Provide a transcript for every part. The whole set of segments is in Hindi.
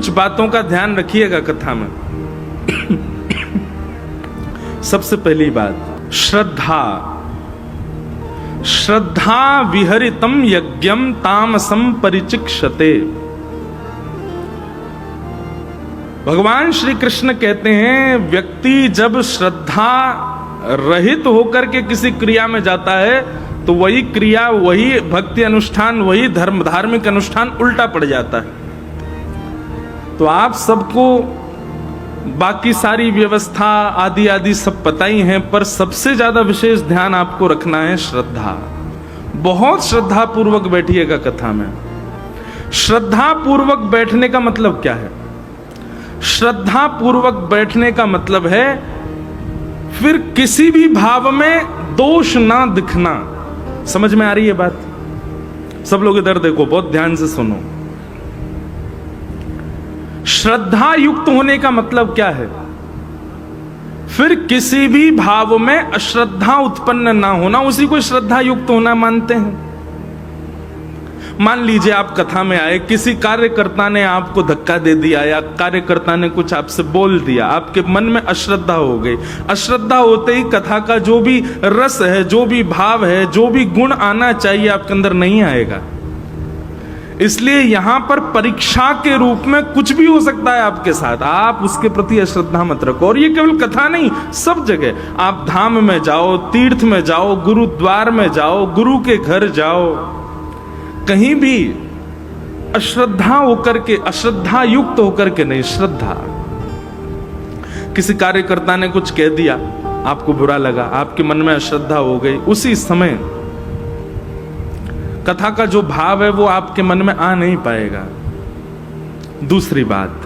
कुछ बातों का ध्यान रखिएगा कथा में। सबसे पहली बात, श्रद्धा। श्रद्धा विहरितम यज्ञम तामसम परिचिक्षते। भगवान श्री कृष्ण कहते हैं, व्यक्ति जब श्रद्धा रहित होकर के किसी क्रिया में जाता है तो वही क्रिया, वही भक्ति अनुष्ठान, वही धार्मिक अनुष्ठान उल्टा पड़ जाता है। तो आप सबको बाकी सारी व्यवस्था आदि आदि सब पता ही है, पर सबसे ज्यादा विशेष ध्यान आपको रखना है श्रद्धा। बहुत श्रद्धा पूर्वक बैठिएगा कथा में। श्रद्धा पूर्वक बैठने का मतलब क्या है? श्रद्धा पूर्वक बैठने का मतलब है फिर किसी भी भाव में दोष ना दिखना। समझ में आ रही है बात? सब लोग इधर देखो, बहुत ध्यान से सुनो। श्रद्धा युक्त होने का मतलब क्या है? फिर किसी भी भाव में अश्रद्धा उत्पन्न ना होना, उसी को श्रद्धा युक्त होना मानते हैं। मान लीजिए आप कथा में आए, किसी कार्यकर्ता ने आपको धक्का दे दिया या कार्यकर्ता ने कुछ आपसे बोल दिया, आपके मन में अश्रद्धा हो गई। अश्रद्धा होते ही कथा का जो भी रस है, जो भी भाव है, जो भी गुण आना चाहिए आपके अंदर नहीं आएगा। इसलिए यहां पर परीक्षा के रूप में कुछ भी हो सकता है आपके साथ, आप उसके प्रति अश्रद्धा मत रखो। और ये केवल कथा नहीं, सब जगह आप धाम में जाओ, तीर्थ में जाओ, गुरुद्वार में जाओ, गुरु के घर जाओ, कहीं भी अश्रद्धा होकर के, अश्रद्धा युक्त होकर के नहीं, श्रद्धा। किसी कार्यकर्ता ने कुछ कह दिया, आपको बुरा लगा, आपके मन में अश्रद्धा हो गई, उसी समय कथा का जो भाव है वो आपके मन में आ नहीं पाएगा। दूसरी बात,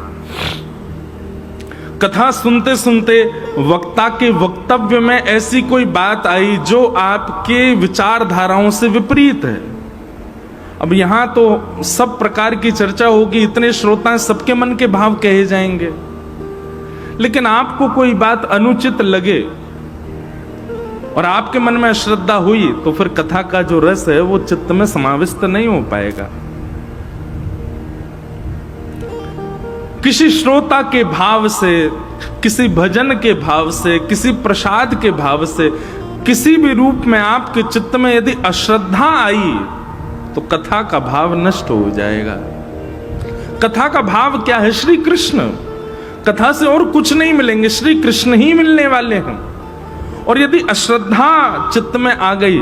कथा सुनते सुनते वक्ता के वक्तव्य में ऐसी कोई बात आई जो आपके विचारधाराओं से विपरीत है। अब यहां तो सब प्रकार की चर्चा होगी, इतने श्रोता, सबके मन के भाव कहे जाएंगे, लेकिन आपको कोई बात अनुचित लगे और आपके मन में अश्रद्धा हुई तो फिर कथा का जो रस है वो चित्त में समाविष्ट नहीं हो पाएगा। किसी श्रोता के भाव से, किसी भजन के भाव से, किसी प्रसाद के भाव से, किसी भी रूप में आपके चित्त में यदि अश्रद्धा आई तो कथा का भाव नष्ट हो जाएगा। कथा का भाव क्या है? श्री कृष्ण। कथा से और कुछ नहीं मिलेंगे, श्री कृष्ण ही मिलने वाले हैं। और यदि अश्रद्धा चित्त में आ गई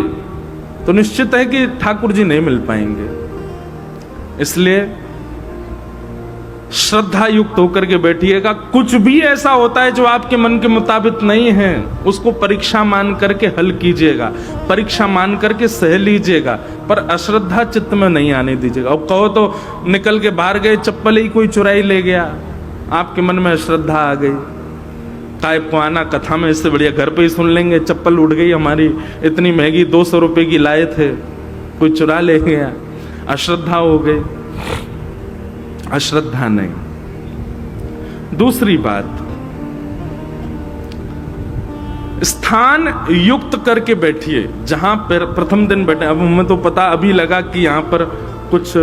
तो निश्चित है कि ठाकुर जी नहीं मिल पाएंगे। इसलिए श्रद्धा युक्त होकर के बैठिएगा। कुछ भी ऐसा होता है जो आपके मन के मुताबिक नहीं है, उसको परीक्षा मान करके हल कीजिएगा, परीक्षा मान करके सह लीजिएगा, पर अश्रद्धा चित्त में नहीं आने दीजिएगा। अब कहो तो निकल के बाहर गए, चप्पल ही कोई चुराई ले गया, आपके मन में अश्रद्धा आ गई, काय को आना, कथा में इससे बढ़िया घर पे ही सुन लेंगे। चप्पल उड़ गई हमारी, इतनी महंगी 200 रुपए की लाए थे, कोई चुरा ले गया, अश्रद्धा हो गई। अश्रद्धा नहीं। दूसरी बात, स्थान युक्त करके बैठिए। जहां पर प्रथम दिन बैठे, अब हमें तो पता अभी लगा कि यहां पर कुछ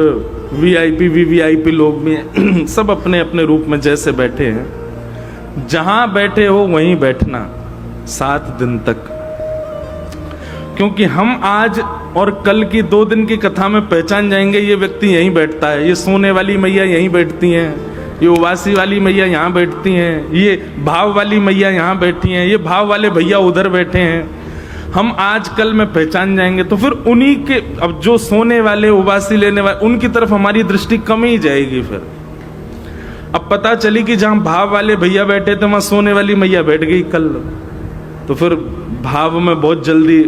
वीआईपी वीवीआईपी लोग भी हैं, सब अपने अपने रूप में जैसे बैठे हैं। जहां बैठे हो वहीं बैठना 7 दिन तक, क्योंकि हम आज और कल की 2 दिन की कथा में पहचान जाएंगे ये व्यक्ति यहीं बैठता है, ये सोने वाली मैया यहीं बैठती हैं, ये उवासी वाली मैया यहाँ बैठती हैं, ये भाव वाली मैया यहाँ बैठी हैं, ये भाव वाले भैया उधर बैठे हैं। हम आज कल में पहचान जाएंगे तो फिर उन्हीं के, अब जो सोने वाले, उवासी लेने वाले, उनकी तरफ हमारी दृष्टि कम ही जाएगी। फिर अब पता चली कि जहां भाव वाले भैया बैठे थे वहां सोने वाली मैया बैठ गई कल, तो फिर भाव में बहुत जल्दी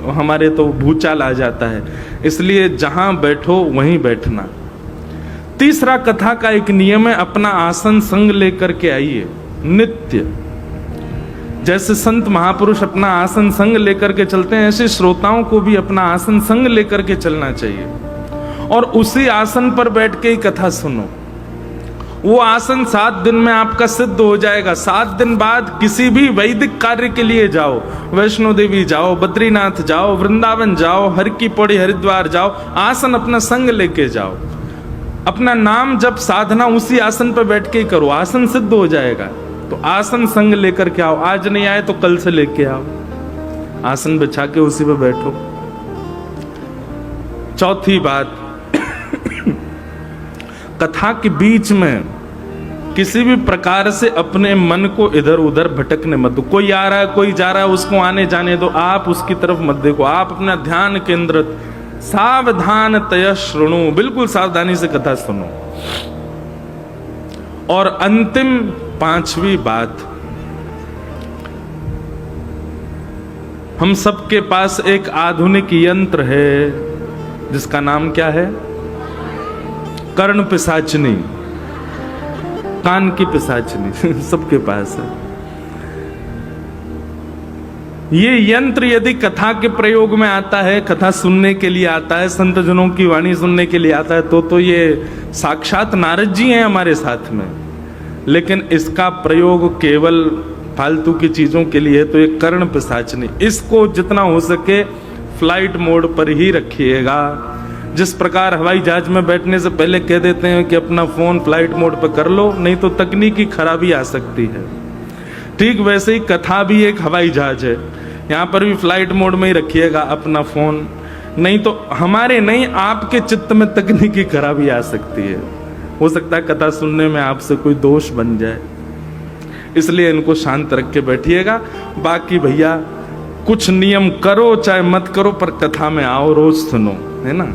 हमारे तो भूचाल आ जाता है। इसलिए जहां बैठो वहीं बैठना। तीसरा, कथा का एक नियम है, अपना आसन संग लेकर के आइए नित्य। जैसे संत महापुरुष अपना आसन संग लेकर के चलते हैं, ऐसे श्रोताओं को भी अपना आसन संग लेकर के चलना चाहिए और उसी आसन पर बैठ के ही कथा सुनो। वो आसन 7 दिन में आपका सिद्ध हो जाएगा। 7 दिन बाद किसी भी वैदिक कार्य के लिए जाओ, वैष्णो देवी जाओ, बद्रीनाथ जाओ, वृंदावन जाओ, हर की पौड़ी हरिद्वार जाओ, आसन अपना संग लेके जाओ। अपना नाम जब साधना उसी आसन पर बैठ के ही करो, आसन सिद्ध हो जाएगा। तो आसन संग लेकर के आओ, आज नहीं आए तो कल से लेके आओ, आसन बिछा के उसी पे बैठो। चौथी बात, कथा के बीच में किसी भी प्रकार से अपने मन को इधर उधर भटकने मत दो। कोई आ रहा है, कोई जा रहा है, उसको आने जाने दो, आप उसकी तरफ मत देखो। आप अपना ध्यान केंद्रित, सावधानतया श्रृणु, बिल्कुल सावधानी से कथा सुनो। और अंतिम पांचवी बात, हम सबके पास एक आधुनिक यंत्र है जिसका नाम क्या है? कर्ण पिशाचनी, कान की पिशाचनी सबके पास है। ये यंत्र यदि कथा के प्रयोग में आता है, कथा सुनने के लिए आता है, संत जनों की वाणी सुनने के लिए आता है, तो ये साक्षात नारद जी हैं हमारे साथ में। लेकिन इसका प्रयोग केवल फालतू की चीजों के लिए है, तो ये कर्ण पिशाचनी, इसको जितना हो सके फ्लाइट मोड पर ही रखिएगा। जिस प्रकार हवाई जहाज में बैठने से पहले कह देते हैं कि अपना फोन फ्लाइट मोड पर कर लो, नहीं तो तकनीकी खराबी आ सकती है, ठीक वैसे ही कथा भी एक हवाई जहाज है, यहाँ पर भी फ्लाइट मोड में ही रखिएगा अपना फोन, नहीं तो हमारे नहीं आपके चित्त में तकनीकी खराबी आ सकती है। हो सकता है कथा सुनने में आपसे कोई दोष बन जाए, इसलिए इनको शांत रख के बैठिएगा। बाकी भैया कुछ नियम करो चाहे मत करो, पर कथा में आओ, रोज सुनो, है ना।